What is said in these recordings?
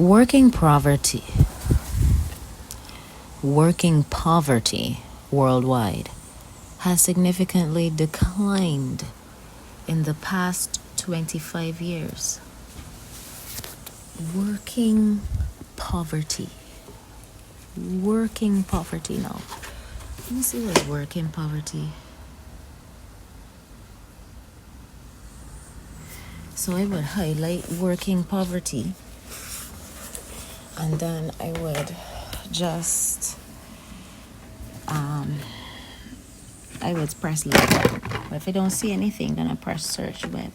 Working poverty. Working poverty worldwide has significantly declined in the past 25 years. Working poverty. Working poverty now. Let me see what's working poverty. So I would highlight working poverty, and then I would just I would press left. But if I don't see anything, then I press search web.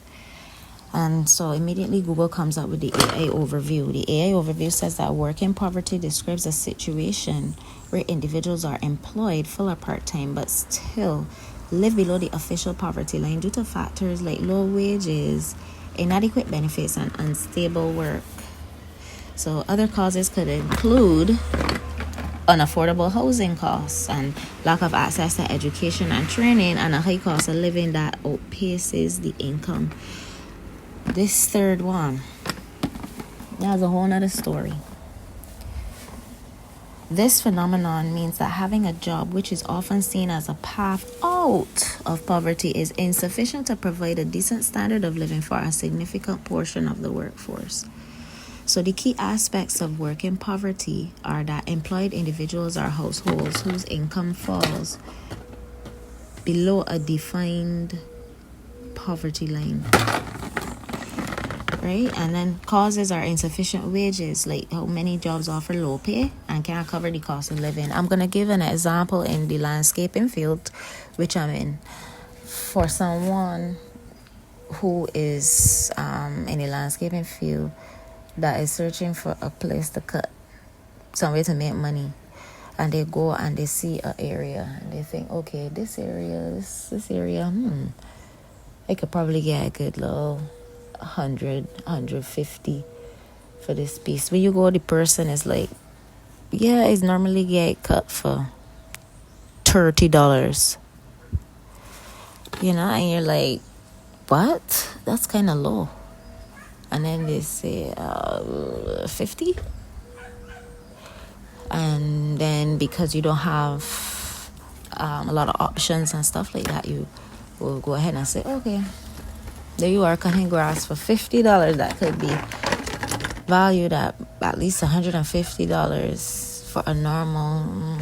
And so immediately Google comes up with the AI overview. The AI overview says that working poverty describes a situation where individuals are employed full or part-time but still live below the official poverty line due to factors like low wages, inadequate benefits, and unstable work. So other causes could include unaffordable housing costs and lack of access to education and training, and a high cost of living that outpaces the income. This third one, that's a whole nother story. This phenomenon means that having a job, which is often seen as a path out of poverty, is insufficient to provide a decent standard of living for a significant portion of the workforce. So the key aspects of working poverty are that employed individuals are households whose income falls below a defined poverty line. Right? And then causes are insufficient wages, like how many jobs offer low pay and can't cover the cost of living. I'm going to give an example in the landscaping field, which I'm in. For someone who is in the landscaping field that is searching for a place to cut, somewhere to make money, and they go and they see an area and they think, okay, this area, I could probably get a good little 100, 150 for this piece. When you go, the person is like, yeah, it's normally get cut for $30, and you're like, what? That's kind of low. And then they say 50, and then because you don't have a lot of options and stuff like that, you will go ahead and say, okay, there you are cutting grass for $50. That could be valued at least $150 for a normal,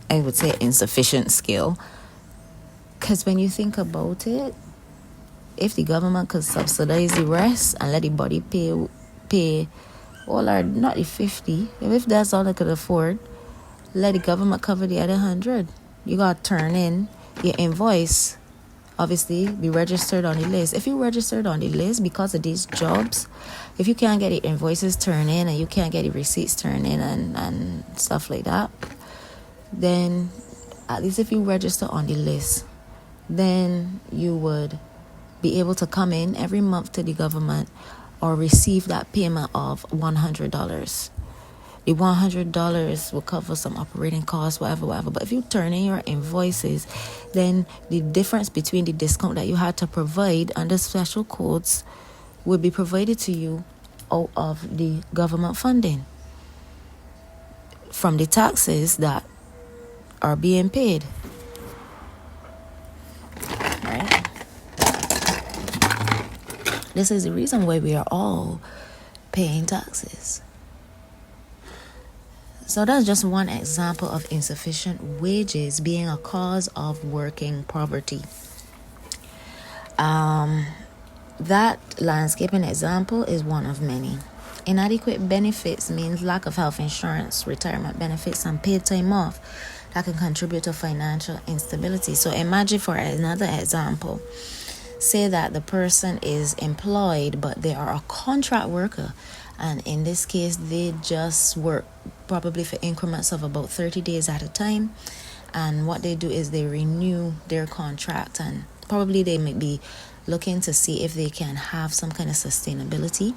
I would say, insufficient skill. Because when you think about it, if the government could subsidize the rest and let the body pay all or not the 50, if that's all they could afford, let the government cover the other 100. You got to turn in your invoice, obviously be registered on the list. If you registered on the list because of these jobs, if you can't get the invoices turned in and you can't get the receipts turned in and stuff like that, then at least if you register on the list, then you would be able to come in every month to the government or receive that payment of $100. The $100 will cover some operating costs, whatever. But if you turn in your invoices, then the difference between the discount that you had to provide under special codes will be provided to you out of the government funding from the taxes that are being paid. Right? This is the reason why we are all paying taxes. So that's just one example of insufficient wages being a cause of working poverty. That landscaping example is one of many. Inadequate benefits means lack of health insurance, retirement benefits, and paid time off that can contribute to financial instability. So imagine, for another example, say that the person is employed, but they are a contract worker. And in this case, they just work probably for increments of about 30 days at a time. And what they do is they renew their contract, and probably they may be looking to see if they can have some kind of sustainability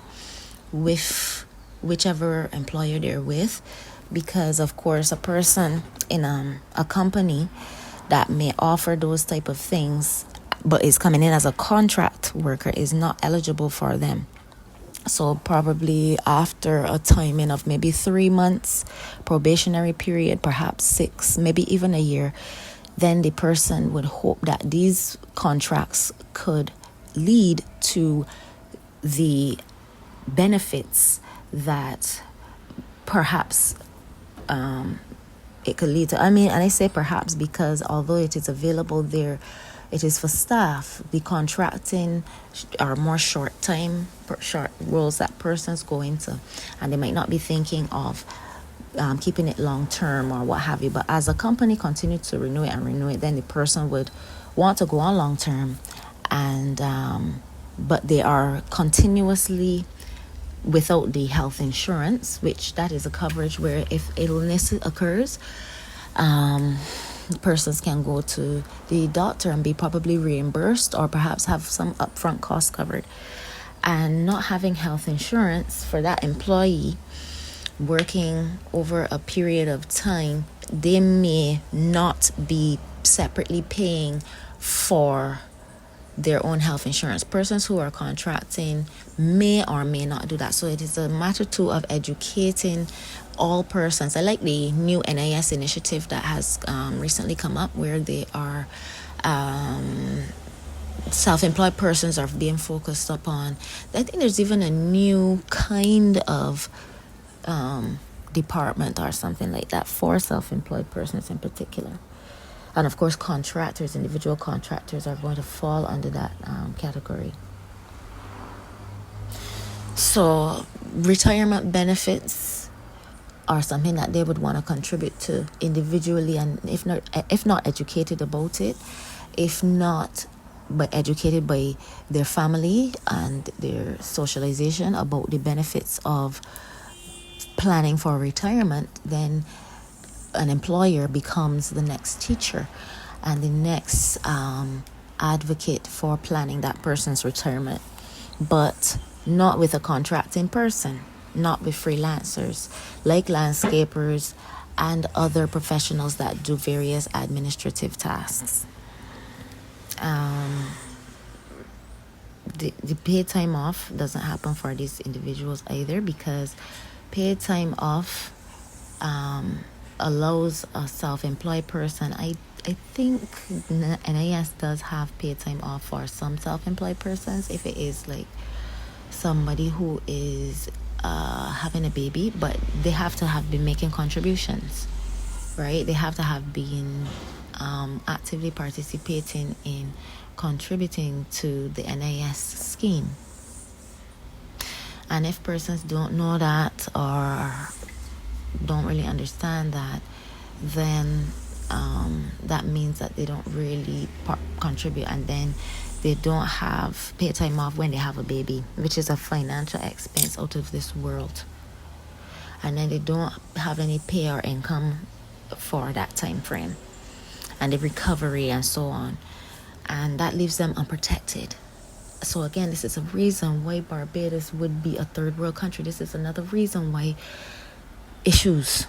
with whichever employer they're with. Because, of course, a person in a company that may offer those type of things but is coming in as a contract worker is not eligible for them. So probably after a timing of maybe 3 months, probationary period, perhaps 6, maybe even a year, then the person would hope that these contracts could lead to the benefits that perhaps it could lead to. I mean, and I say perhaps because although it is available there, it is for staff. The contracting are more short roles that persons go into, and they might not be thinking of keeping it long term or what have you. But as a company continue to renew it and renew it, then the person would want to go on long term, and but they are continuously without the health insurance, which that is a coverage where if illness occurs, persons can go to the doctor and be probably reimbursed or perhaps have some upfront costs covered. And not having health insurance for that employee working over a period of time, they may not be separately paying for their own health insurance. Persons who are contracting may or may not do that. So it is a matter too of educating all persons. I like the new NIS initiative that has recently come up, where they are self-employed persons are being focused upon. I think there's even a new kind of department or something like that for self-employed persons in particular. And of course, contractors, individual contractors, are going to fall under that category. So retirement benefits are something that they would want to contribute to individually, and if not educated about it, if not but educated by their family and their socialization about the benefits of planning for retirement, then an employer becomes the next teacher and the next advocate for planning that person's retirement, but not with a contracting person, not with freelancers like landscapers and other professionals that do various administrative tasks. The paid time off doesn't happen for these individuals either, because paid time off allows a self-employed person. I think NIS does have paid time off for some self-employed persons if it is like somebody who is having a baby, but they have to have been making contributions, right? They have to have been actively participating in contributing to the NIS scheme. And if persons don't know that or don't really understand that, then that means that they don't really contribute, and then they don't have paid time off when they have a baby, which is a financial expense out of this world. And then they don't have any pay or income for that time frame and the recovery and so on, and that leaves them unprotected. So again, this is a reason why Barbados would be a third world country. This is another reason why issues,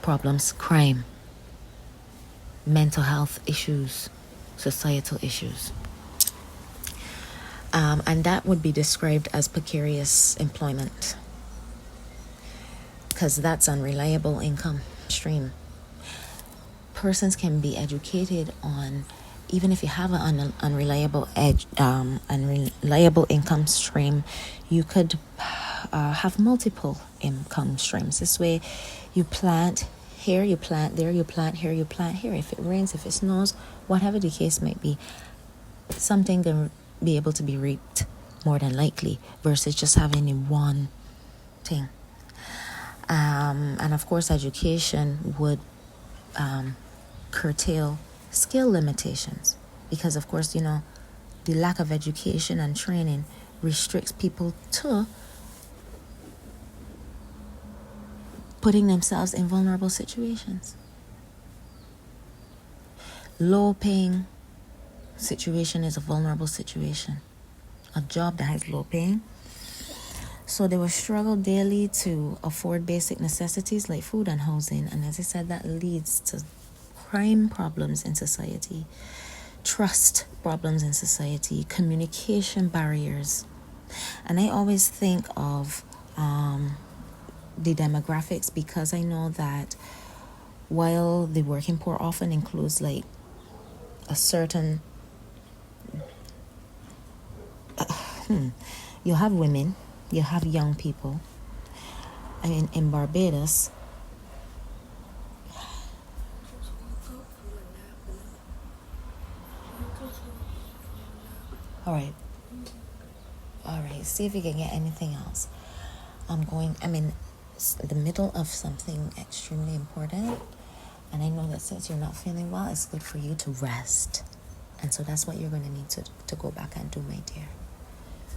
problems, crime, mental health issues, societal issues, and that would be described as precarious employment, because that's unreliable income stream. Persons can be educated on, even if you have an unreliable income stream, you could have multiple income streams. This way, you plant here, you plant there, you plant here, you plant here. If it rains, if it snows, whatever the case might be, something can be able to be reaped more than likely, versus just having one thing. And of course, education would curtail skill limitations, because of course, the lack of education and training restricts people to putting themselves in vulnerable situations. Low paying situation is a vulnerable situation. A job that has low paying, so they will struggle daily to afford basic necessities like food and housing. And as I said, that leads to crime problems in society, trust problems in society, communication barriers, And I always think of the demographics, because I know that while the working poor often includes like a certain you have women, you have young people. I mean, in Barbados, all right, see if you can get anything else. I'm in the middle of something extremely important, and I know that since you're not feeling well, it's good for you to rest. And so that's what you're going to need to go back and do, my dear.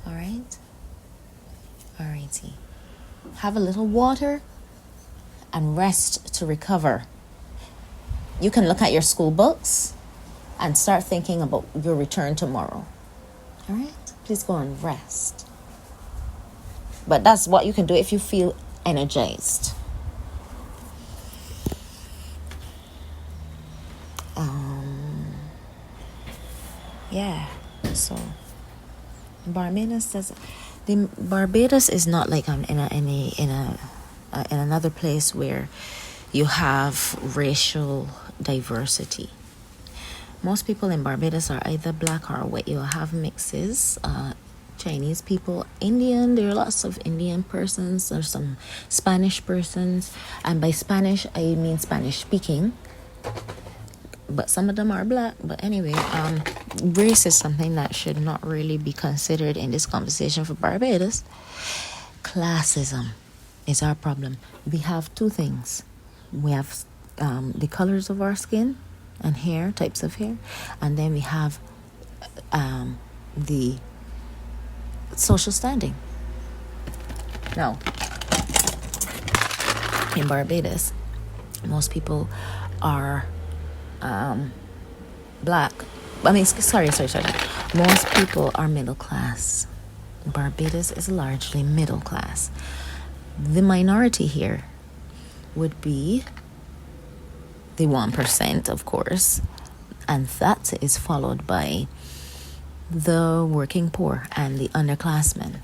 All right? All righty. Have a little water and rest to recover. You can look at your school books and start thinking about your return tomorrow. All right? Please go and rest. But that's what you can do if you feel energized. Yeah. So Barbados is not like in another place where you have racial diversity. Most people in Barbados are either black or white. You'll have mixes. Chinese people, Indian, there are lots of Indian persons. There's some Spanish persons, and by Spanish I mean Spanish speaking, but some of them are black. But anyway, race is something that should not really be considered in this conversation for Barbados. Classism is our problem. We have two things. We have the colors of our skin and hair, types of hair, and then we have the social standing. Now, in Barbados, most people are black. I mean, sorry. Most people are middle class. Barbados is largely middle class. The minority here would be the 1%, of course, and that is followed by the working poor and the underclassmen.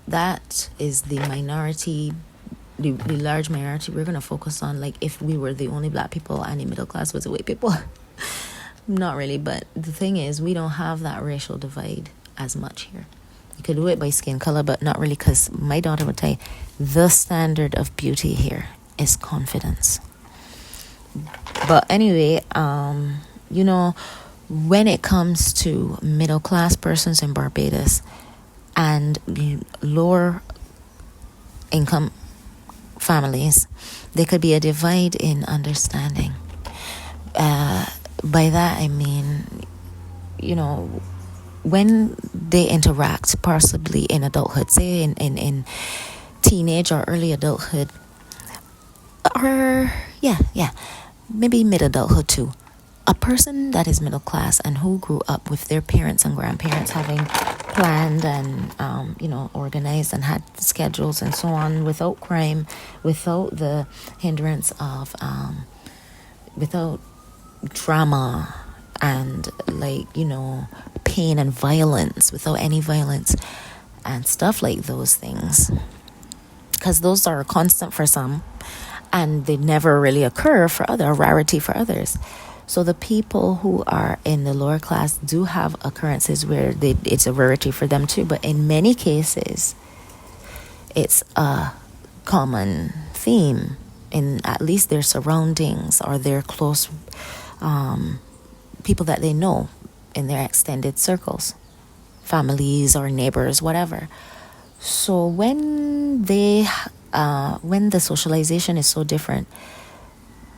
That is the minority, the large minority. We're going to focus on, like, if we were the only black people and the middle class was the white people. Not really, but the thing is, we don't have that racial divide as much here. You could do it by skin color, but not really, because my daughter would tell you, the standard of beauty here is confidence. But anyway, when it comes to middle class persons in Barbados and lower income families, there could be a divide in understanding. By that I mean, when they interact possibly in adulthood, say in teenage or early adulthood, or maybe mid-adulthood too, a person that is middle class and who grew up with their parents and grandparents having planned and organized and had schedules and so on, without crime, without the hindrance of without drama and pain and violence, without any violence and stuff like those things, because those are a constant for some and they never really occur for a rarity for others. So the people who are in the lower class do have occurrences where it's a rarity for them too, but in many cases it's a common theme in at least their surroundings or their close people that they know in their extended circles, families or neighbors, whatever. So when the socialization is so different,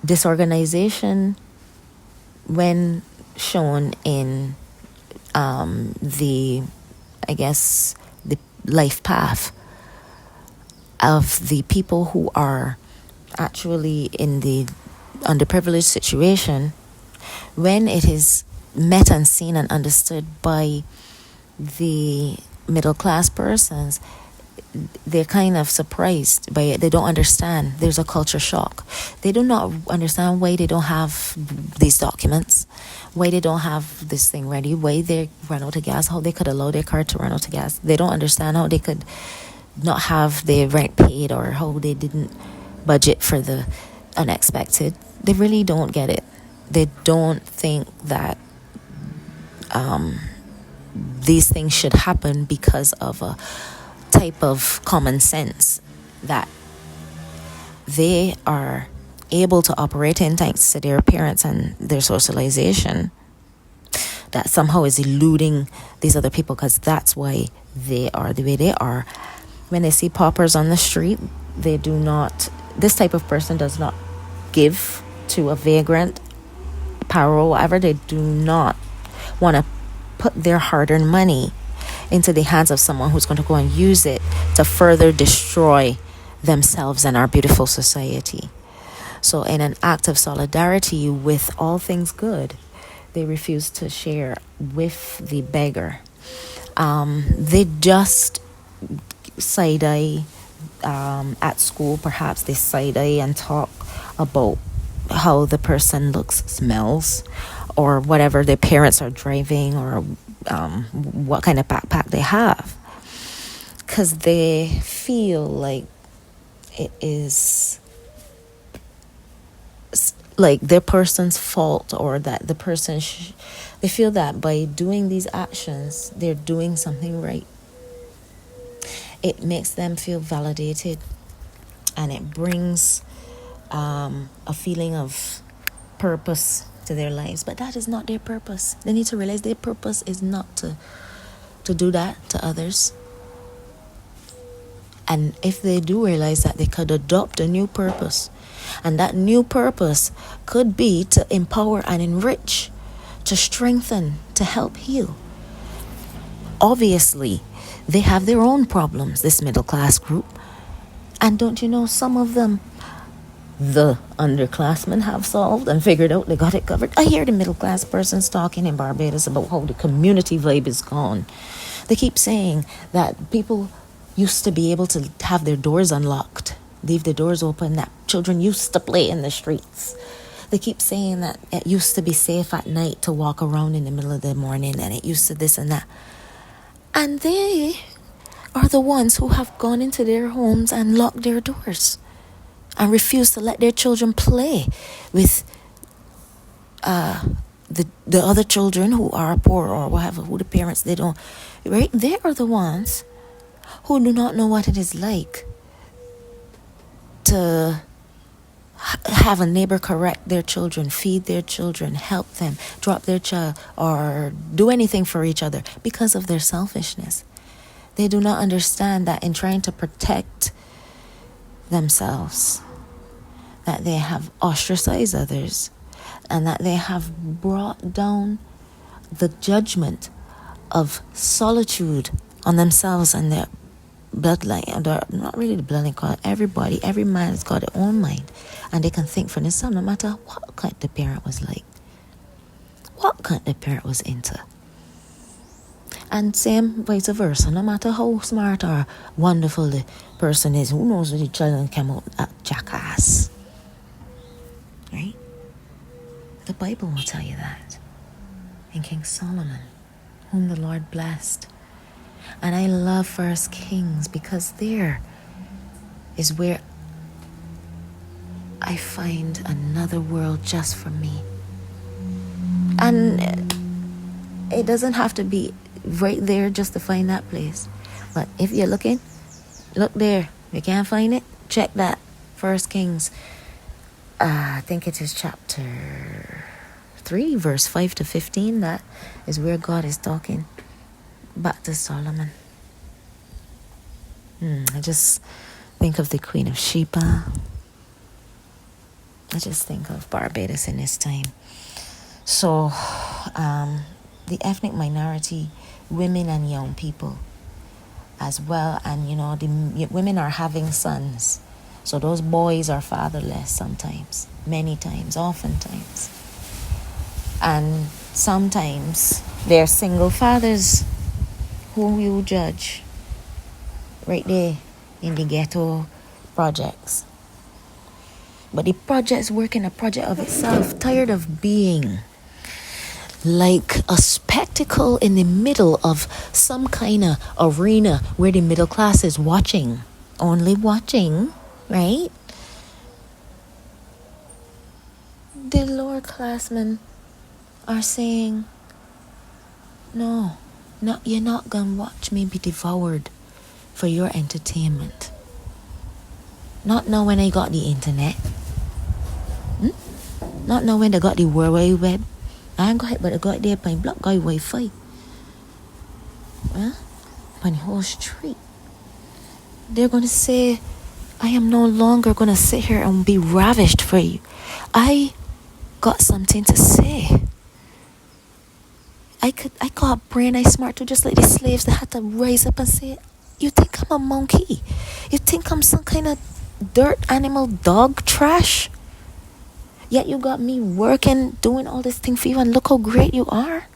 disorganization, when shown in the life path of the people who are actually in the underprivileged situation, when it is met and seen and understood by the middle class persons, they're kind of surprised by it. They don't understand. There's a culture shock. They do not understand why they don't have these documents, why they don't have this thing ready, why they run out of gas, how they could allow their car to run out of gas. They don't understand how they could not have their rent paid, or how they didn't budget for the unexpected. They really don't get it. They don't think that these things should happen because of a type of common sense that they are able to operate in thanks to their parents and their socialization, that somehow is eluding these other people, because that's why they are the way they are. When they see paupers on the street, they do not, this type of person does not give to a vagrant, power, whatever. They do not want to put their hard-earned money into the hands of someone who's going to go and use it to further destroy themselves and our beautiful society. So in an act of solidarity with all things good, they refuse to share with the beggar. They just side-eye at school. Perhaps they side-eye and talk about how the person looks, smells, or whatever their parents are driving, or what kind of backpack they have, because they feel like it is like their person's fault, or that the person they feel that by doing these actions they're doing something right. It makes them feel validated, and it brings a feeling of purpose to their lives. But that is not their purpose. They need to realize their purpose is not to do that to others. And if they do realize that, they could adopt a new purpose. And that new purpose could be to empower and enrich, to strengthen, to help heal. Obviously, they have their own problems, this middle class group. And don't you know, some of them, the underclassmen have solved and figured out. They got it covered. I hear the middle class persons talking in Barbados about how the community vibe is gone. They keep saying that people used to be able to have their doors unlocked, leave the doors open, that children used to play in the streets. They keep saying that it used to be safe at night to walk around in the middle of the morning, and it used to this and that. And they are the ones who have gone into their homes and locked their doors and refuse to let their children play with the other children who are poor, or whatever, who the parents, they don't, right? They are the ones who do not know what it is like to have a neighbor correct their children, feed their children, help them, drop their child, or do anything for each other because of their selfishness. They do not understand that in trying to protect themselves, that they have ostracized others, and that they have brought down the judgment of solitude on themselves and their bloodline. Not really the bloodline, called everybody. Every man has got their own mind, and they can think for themselves, no matter what kind the parent was like, what kind the parent was into. And same vice versa, no matter how smart or wonderful the person is, who knows if the children come out a jackass, right? The Bible will tell you that. And King Solomon, whom the Lord blessed. And I love First Kings, because there is where I find another world just for me. And it doesn't have to be right there just to find that place. But if you're looking, look there. If you can't find it, check that. First Kings, I think it is chapter 3, verse 5 to 15. That is where God is talking back to Solomon. I just think of the Queen of Sheba. I just think of Barbados in this time. So, the ethnic minority, women and young people as well. And, you know, the women are having sons. So those boys are fatherless sometimes, many times, oftentimes. And sometimes they're single fathers whom you judge right there in the ghetto projects. But the projects work in a project of itself, tired of being like a spectacle in the middle of some kind of arena where the middle class is watching, only watching, right? The lower classmen are saying, no, you're not gonna watch me be devoured for your entertainment. Not now when I got the internet. Not now when they got the World Wide Web. I ain't got it, but I got it there by block guy Wi-Fi. On the whole street. They're gonna say, I am no longer gonna sit here and be ravished for you. I got something to say. I got brain, I smart too, just like the slaves that had to rise up and say, you think I'm a monkey? You think I'm some kind of dirt animal dog trash? Yet you got me working, doing all this thing for you, and look how great you are.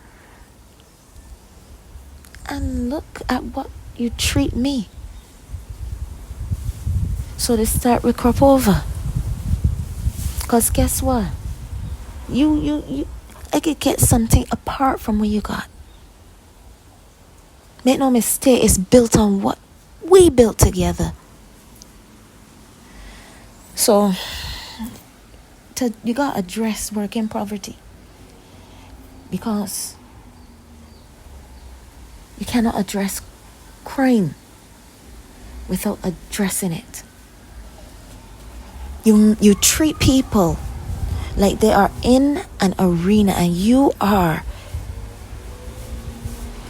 And look at what you treat me. So they start with crop over. Cause guess what? I could get something apart from what you got. Make no mistake, it's built on what we built together. So you gotta address working poverty, because you cannot address crime without addressing it. You treat people like they are in an arena and you are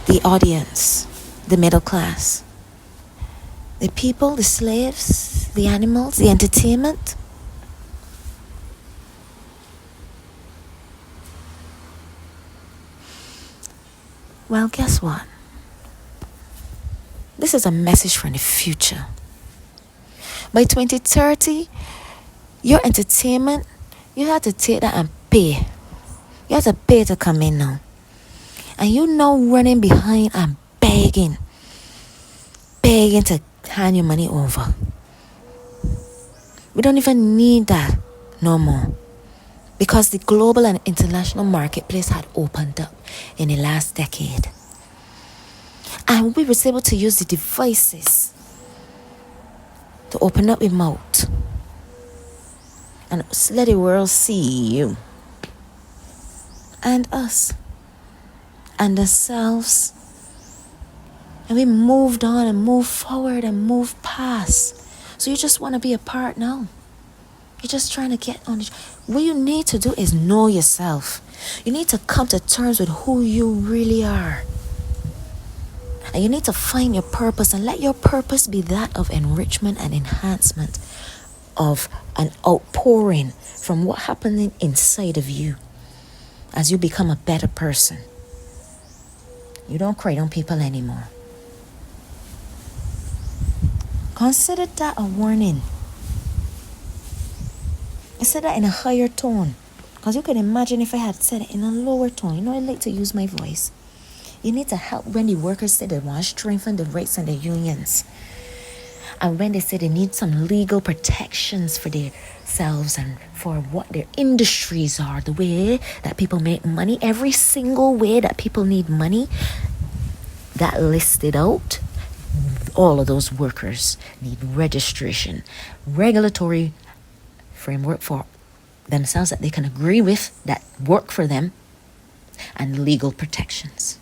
the audience, the middle class. The people, the slaves, the animals, the entertainment. Well, guess what? This is a message from the future. By 2030, your entertainment, you have to take that and pay. You have to pay to come in now. And you know running behind and begging to hand your money over. We don't even need that no more. Because the global and international marketplace had opened up in the last decade. And we was able to use the devices to open up a mouth and let the world see you and us and ourselves. And we moved on and moved forward and moved past. So you just want to be a part now. You're just trying to get on. What you need to do is know yourself. You need to come to terms with who you really are. And you need to find your purpose, and let your purpose be that of enrichment and enhancement, of an outpouring from what happening inside of you as you become a better person. You don't cry on people anymore. Consider that a warning. I said that in a higher tone, because you can imagine if I had said it in a lower tone. You know, I like to use my voice. You need to help when the workers say they want to strengthen the rights and the unions. And when they say they need some legal protections for themselves and for what their industries are, the way that people make money, every single way that people need money, that listed out, all of those workers need registration, regulatory framework for themselves that they can agree with, that work for them, and legal protections.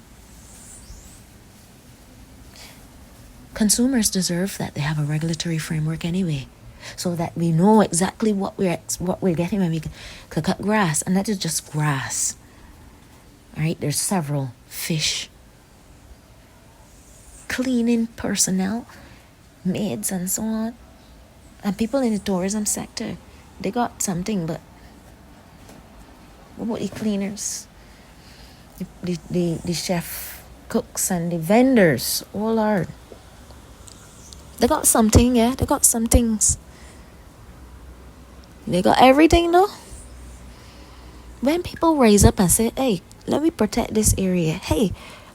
Consumers deserve that they have a regulatory framework anyway, so that we know exactly what we're getting when we cut grass. And that is just grass. All right, there's several fish, cleaning personnel, maids, and so on, and people in the tourism sector. They got something, but what about the cleaners, the chef, cooks, and the vendors? Oh Lord, they got something, yeah. They got some things. They got everything though. When people raise up and say, "Hey, let me protect this area," hey,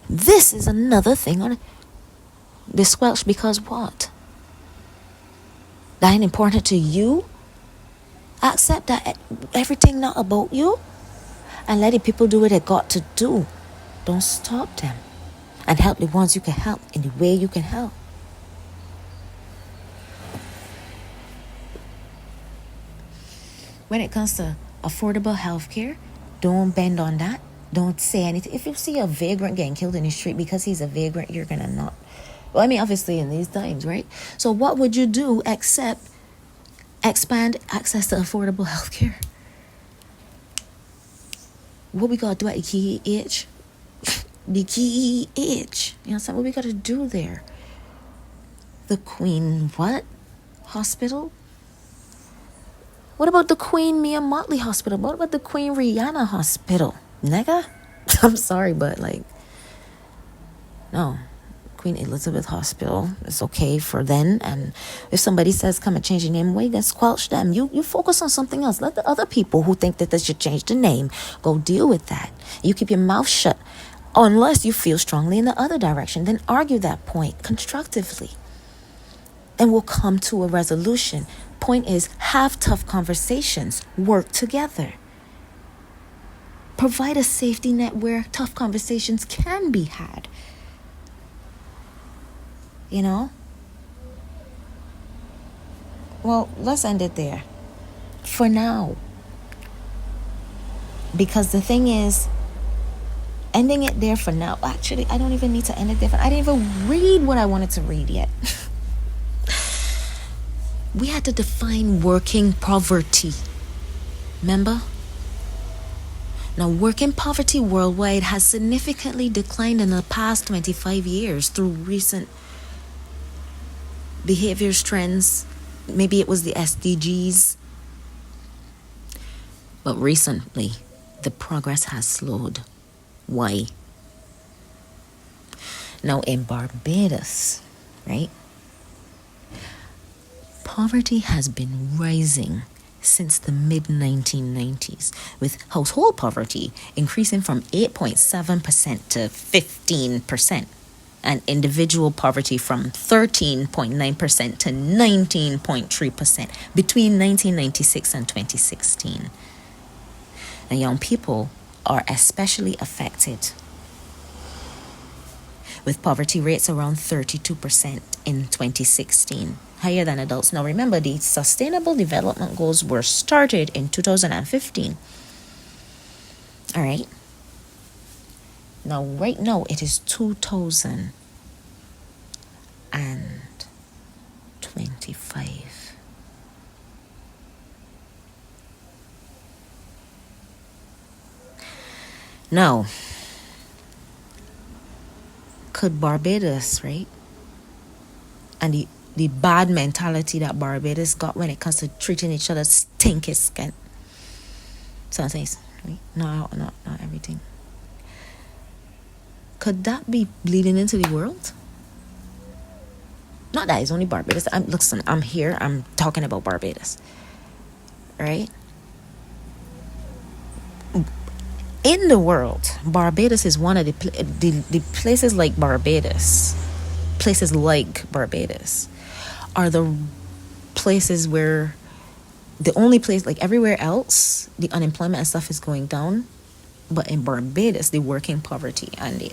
this is another thing on the squelch, because what? that ain't important to you, accept that everything not about you, and let the people do what they got to do. Don't stop them, and help the ones you can help in the way you can help. When it comes to affordable health care, don't bend on that. Don't say anything. If you see a vagrant getting killed in the street because he's a vagrant, you're gonna not. Well, I mean, obviously in these times, right? So what would you do except expand access to affordable health care? What we gotta do at the key age? The key age. You know what we gotta do there? The Queen what? Hospital? What about the Queen Mia Motley Hospital? What about the Queen Rihanna Hospital? Nigga? I'm sorry, but no. Queen Elizabeth Hospital is okay for then. And if somebody says come and change the name, wait, then squelch them. You focus on something else. Let the other people who think that they should change the name go deal with that. You keep your mouth shut. Unless you feel strongly in the other direction, then argue that point constructively. And we'll come to a resolution. Point is, have tough conversations. Work together. Provide a safety net where tough conversations can be had. You know? Well, let's end it there. For now. Because the thing is, ending it there for now. Actually, I don't even need to end it there. I didn't even read what I wanted to read yet. We had to define working poverty. Remember? Now, working poverty worldwide has significantly declined in the past 25 years through recent behaviors, trends. Maybe it was the SDGs. But recently, the progress has slowed. Why? Now, in Barbados, right? Poverty has been rising since the mid-1990s, with household poverty increasing from 8.7% to 15%, and individual poverty from 13.9% to 19.3% between 1996 and 2016. And young people are especially affected, with poverty rates around 32% in 2016, higher than adults. Now remember, the Sustainable Development Goals were started in 2015. All right. Now, right now, it is 2025. Now, could Barbados, right? And the bad mentality that Barbados got when it comes to treating each other stinky skin. Some things, right? No, not everything. Could that be bleeding into the world? Not that it's only Barbados. I'm here. I'm talking about Barbados, right? In the world, Barbados is one of the places like Barbados. Places like Barbados are the places where the only place, like everywhere else, the unemployment and stuff is going down, but in Barbados, the working poverty and the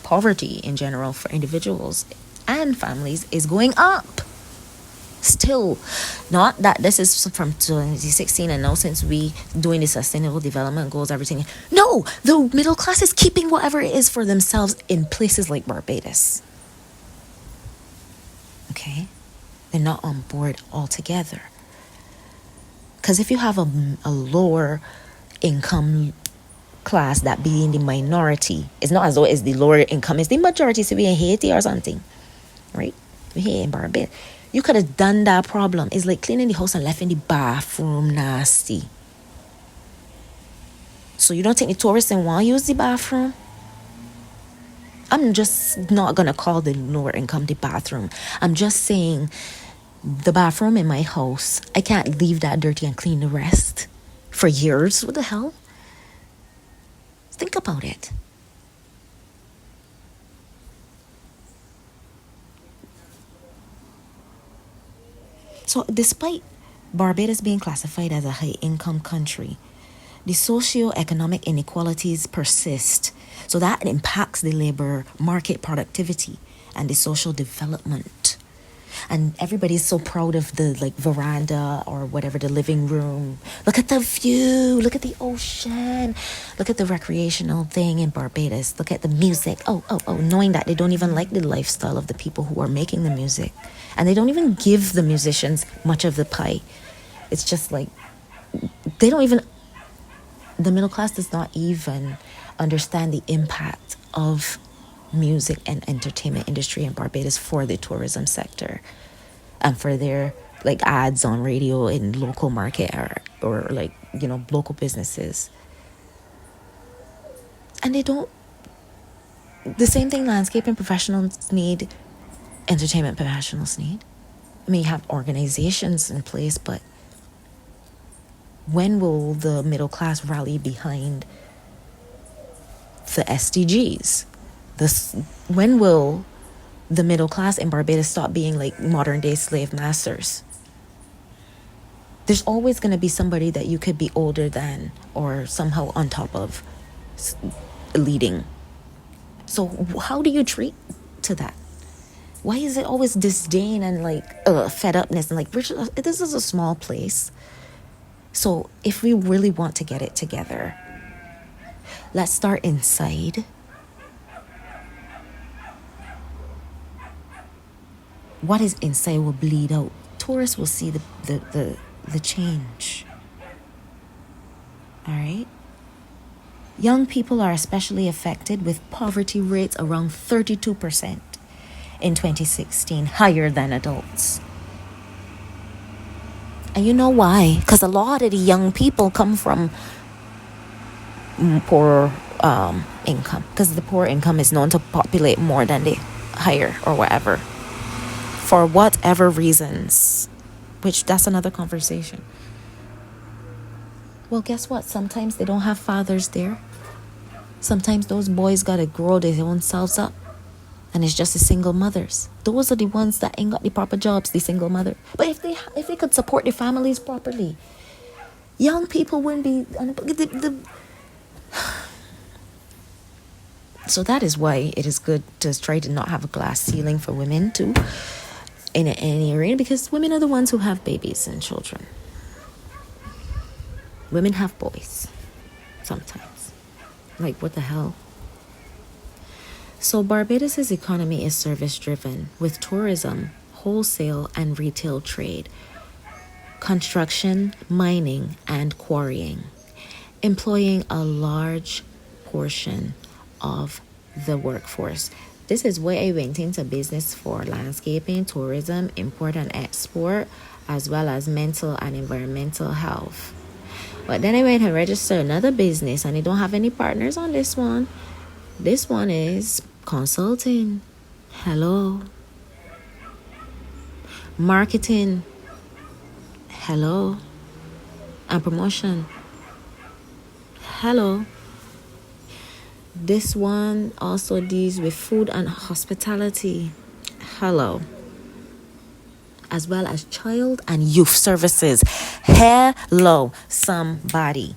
poverty in general for individuals and families is going up. Still, not that this is from 2016 and now since we doing the Sustainable Development Goals, everything. No, the middle class is keeping whatever it is for themselves in places like Barbados. Okay? They're not on board altogether. Because if you have a lower income class that being the minority, it's not as though it's the lower income, it's the majority, so we in Haiti or something. Right? We here in Barbados. You could have done that problem. It's like cleaning the house and left in the bathroom nasty. So you don't think the tourists and want to use the bathroom? I'm just not going to call the lower income the bathroom. I'm just saying the bathroom in my house, I can't leave that dirty and clean the rest for years. What the hell? Think about it. So despite Barbados being classified as a high-income country, the socio-economic inequalities persist. So that impacts the labor market productivity and the social development. And everybody's so proud of the like veranda or whatever, the living room. Look at the view, look at the ocean, look at the recreational thing in Barbados, look at the music. Knowing that they don't even like the lifestyle of the people who are making the music. And they don't even give the musicians much of the pie. It's just like, they don't even, the middle class does not even understand the impact of music and entertainment industry in Barbados for the tourism sector and for their like ads on radio in local market or like, you know, local businesses. And they don't, the same thing landscaping professionals need, entertainment professionals need. I mean, you have organizations in place, but when will the middle class rally behind the SDGs? When will the middle class in Barbados stop being like modern day slave masters? There's always going to be somebody that you could be older than or somehow on top of leading. So how do you treat to that? Why is it always disdain and like fed upness and like, this is a small place. So if we really want to get it together, let's start inside. What is inside will bleed out. Tourists will see the change. All right? Young people are especially affected with poverty rates around 32% in 2016, higher than adults. And you know why? Because a lot of the young people come from poor income. Because the poor income is known to populate more than the higher or whatever. For whatever reasons, which that's another conversation. Well, guess what? Sometimes they don't have fathers there. Sometimes those boys gotta grow their own selves up, and it's just the single mothers. Those are the ones that ain't got the proper jobs, the single mother. But if they could support their families properly, young people wouldn't be. So that is why it is good to try to not have a glass ceiling for women too. In any arena, because women are the ones who have babies and children. Women have boys sometimes. Like, what the hell? So Barbados' economy is service driven with tourism, wholesale and retail trade, construction, mining and quarrying, employing a large portion of the workforce. This is where I went into business for landscaping, tourism, import and export, as well as mental and environmental health. But then I went and registered another business, and I don't have any partners on this one. This one is consulting. Hello. Marketing. Hello. And promotion. Hello. This one also deals with food and hospitality. Hello. As well as child and youth services. Hello, somebody.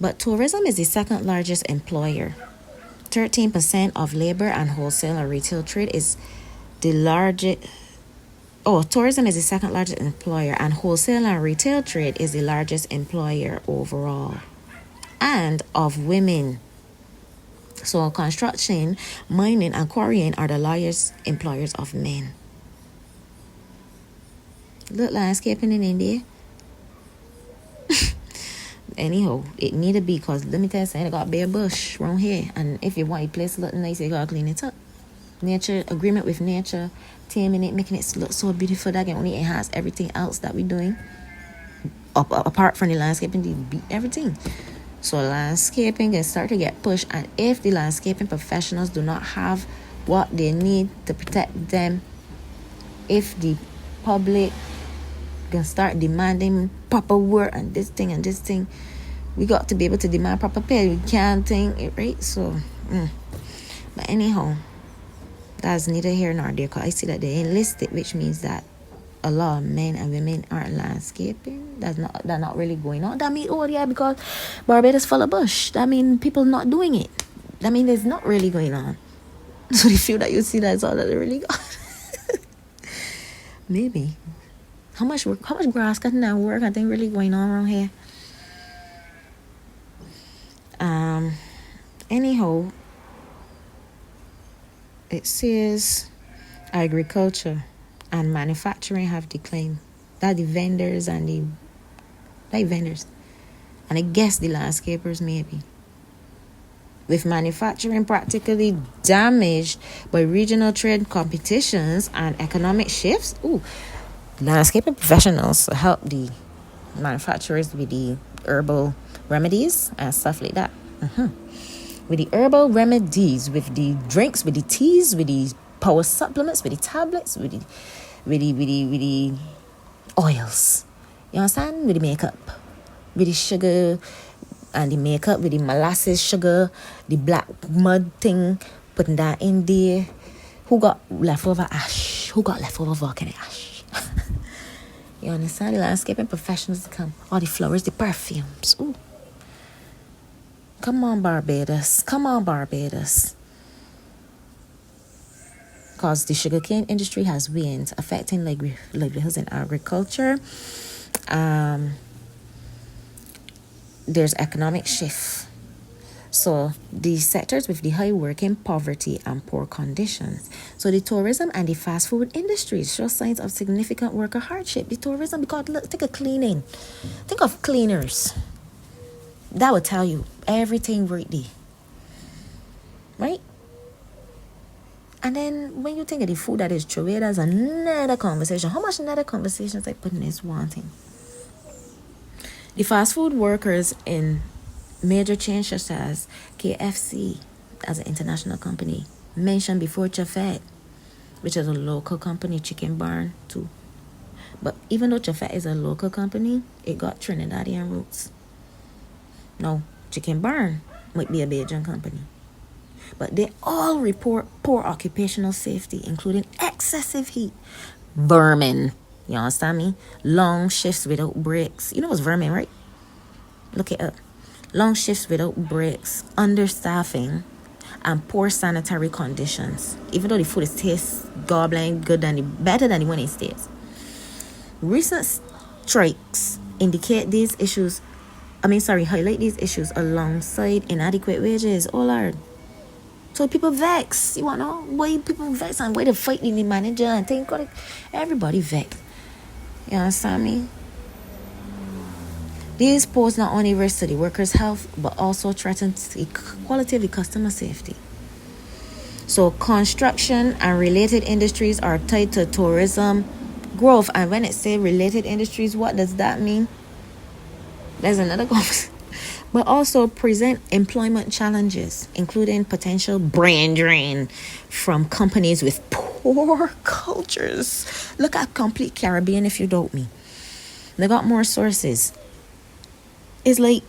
But tourism is the second largest employer. 13% of labor and wholesale and retail trade is the largest. Tourism is the second largest employer, and wholesale and retail trade is the largest employer overall. And of women. So construction, mining, and quarrying are the largest employers of men. Look, landscaping in India. Anyhow, it need to be, because let me tell you something, I got bare bush around here. And if you want your place to look nice, you gotta clean it up. Nature, agreement with nature, taming it, making it look so beautiful that can only enhance everything else that we're doing. Apart from the landscaping, everything. So landscaping can start to get pushed, and if the landscaping professionals do not have what they need to protect them, if the public can start demanding proper work and this thing, we got to be able to demand proper pay. We can't think it, right? So, but anyhow, that's neither here nor there, because I see that they enlisted, which means that a lot of men and women aren't landscaping. That's not really going on. That mean, oh yeah, because Barbados full of bush. That mean people not doing it. That mean it's not really going on. So the few that you see, that's all that they really got. Maybe. How much grass cutting and work I think really going on around here? Anyhow, it says agriculture and manufacturing have declined. That the vendors and the vendors, and I guess the landscapers maybe. With manufacturing practically damaged by regional trade competitions and economic shifts, landscaping professionals help the manufacturers with the herbal remedies and stuff like that. With the herbal remedies, with the drinks, with the teas, with the power supplements, with the tablets, with the oils. You understand? With the makeup, with the sugar and the makeup, with the molasses sugar, the black mud thing, putting that in there. Who got leftover ash? Who got leftover volcanic ash? You understand? The landscaping professionals come. All the flowers, the perfumes. Ooh. Come on, Barbados. Come on, Barbados. Because the sugarcane industry has waned, affecting livelihoods in agriculture. There's economic shift. So the sectors with the high working poverty and poor conditions. So the tourism and the fast food industries show signs of significant worker hardship. The tourism, because look, think of cleaning. Think of cleaners. That would tell you everything right there. Right? And then when you think of the food that is true, there's another conversation. How much another conversations I put in this one thing? The fast food workers in major chains such as KFC, as an international company, mentioned before Chafet, which is a local company, Chicken Barn too. But even though Chafet is a local company, it got Trinidadian roots. No, Chicken Barn might be a Bajan company. But they all report poor occupational safety, including excessive heat, vermin, you understand me? Long shifts without breaks. You know what's vermin, right? Look it up. Long shifts without breaks, understaffing, and poor sanitary conditions. Even though the food tastes gobbling good better than the one in States. Recent strikes highlight these issues alongside inadequate wages. Oh Lord. So people vex. You want to know why people vex and why they fight in the manager and think everybody vex. You understand me? These pose not only risk to the workers' health, but also threaten the quality of the customer safety. So construction and related industries are tied to tourism growth. And when it say related industries, what does that mean? There's another conversation. But also present employment challenges, including potential brain drain from companies with poor cultures. Look at Complete Caribbean if you doubt me. They got more sources. It's like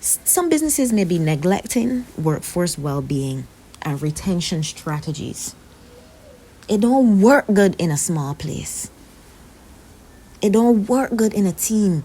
some businesses may be neglecting workforce well-being and retention strategies. It don't work good in a small place. It don't work good in a team